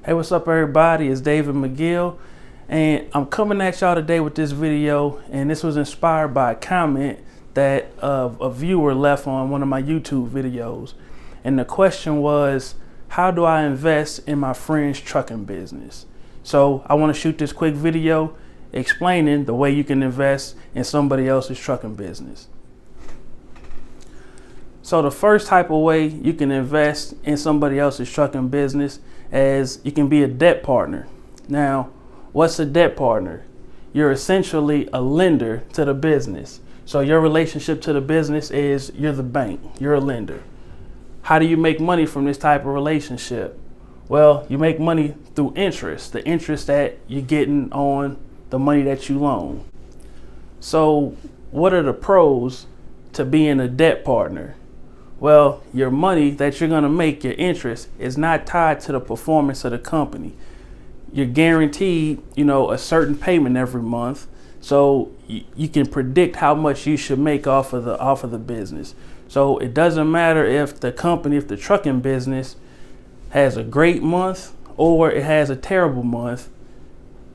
Hey, what's up everybody? It's David McGill, and I'm coming at y'all today with this video, and this was inspired by a comment that a viewer left on one of my YouTube videos. And the question was, how do I invest in my friend's trucking business? So I want to shoot this quick video explaining the way you can invest in somebody else's trucking business. So the first type of way you can invest in somebody else's trucking business is you can be a debt partner. Now, what's a debt partner? You're essentially a lender to the business. So your relationship to the business is you're the bank, you're a lender. How do you make money from this type of relationship? Well, you make money through interest, the interest that you're getting on the money that you loan. So what are the pros to being a debt partner? Well, your money that you're going to make, your interest, is not tied to the performance of the company. You're guaranteed, a certain payment every month, so you can predict how much you should make off of the business. So it doesn't matter if the trucking business has a great month or it has a terrible month.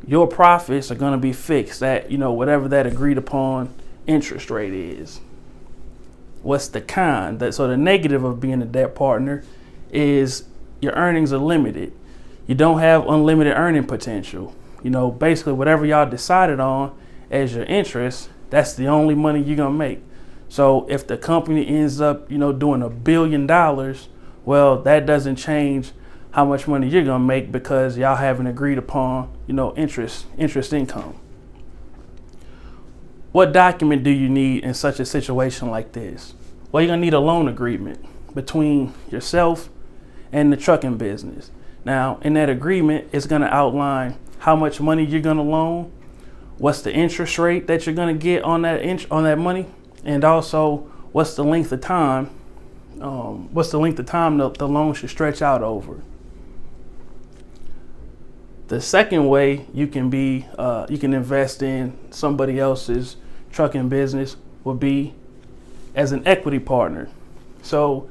Your profits are going to be fixed at, whatever that agreed upon interest rate is. What's the con? So the negative of being a debt partner is your earnings are limited. You don't have unlimited earning potential. Basically whatever y'all decided on as your interest, that's the only money you're gonna make. So if the company ends up, doing $1 billion, well, that doesn't change how much money you're gonna make because y'all haven't agreed upon, interest income. What document do you need in such a situation like this? Well, you're gonna need a loan agreement between yourself and the trucking business. Now, in that agreement, it's gonna outline how much money you're gonna loan, what's the interest rate that you're gonna get on that money, and also what's the length of time. The loan should stretch out over. The second way you can invest in somebody else's trucking business would be as an equity partner. So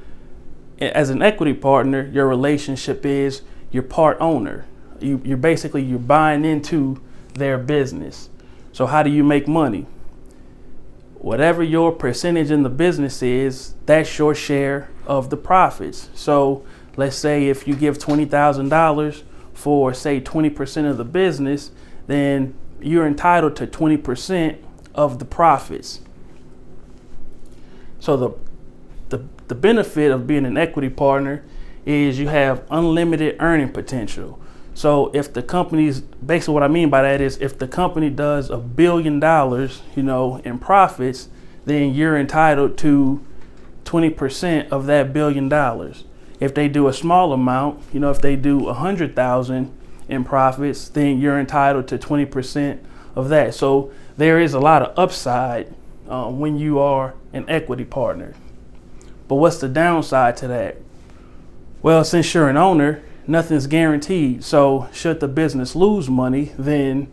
as an equity partner, your relationship is you're part owner. You're buying into their business. So how do you make money? Whatever your percentage in the business is, that's your share of the profits. So let's say if you give $20,000 for, say, 20% of the business, then you're entitled to 20% of the profits. So the benefit of being an equity partner is you have unlimited earning potential. So if the company's, basically what I mean by that is if the company does $1 billion, in profits, then you're entitled to 20% of that $1 billion. If they do a small amount, if they do 100,000 in profits, then you're entitled to 20% of that. So there is a lot of upside when you are an equity partner. But what's the downside to that? Well, since you're an owner, nothing's guaranteed. So should the business lose money, then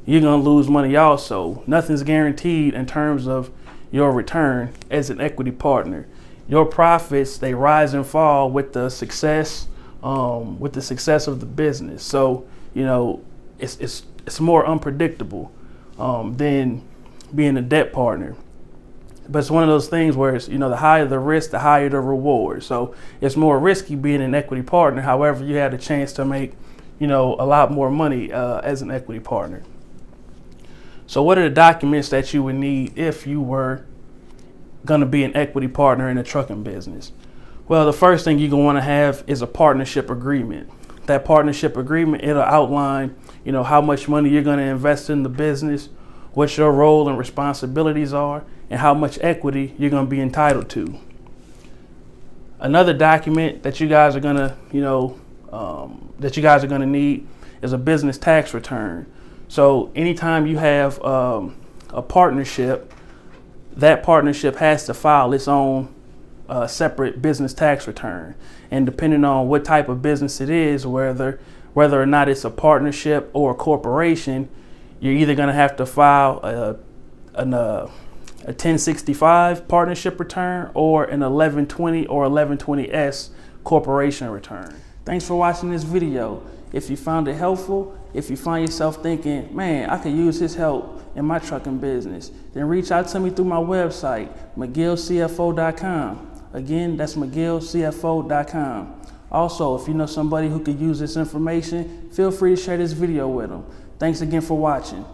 you're going to lose money also. Nothing's guaranteed in terms of your return as an equity partner. Your profits, they rise and fall with the success of the business. So, it's more unpredictable than being a debt partner. But it's one of those things where it's, the higher the risk, the higher the reward. So it's more risky being an equity partner. However, you had a chance to make, a lot more money as an equity partner. So what are the documents that you would need if you were going to be an equity partner in a trucking business? Well, the first thing you're going to want to have is a partnership agreement. That partnership agreement, it'll outline, how much money you're going to invest in the business, what your role and responsibilities are, and how much equity you're going to be entitled to. Another document that you guys are going to need is a business tax return. So anytime you have a partnership, that partnership has to file its own separate business tax return. And depending on what type of business it is, whether or not it's a partnership or a corporation, you're either going to have to file a 1065 partnership return or an 1120 or 1120S corporation return. Thanks for watching this video. If you found it helpful, if you find yourself thinking, man, I could use his help in my trucking business, then reach out to me through my website, McGillCFO.com. Again, that's McGillCFO.com. Also, if you know somebody who could use this information, feel free to share this video with them. Thanks again for watching.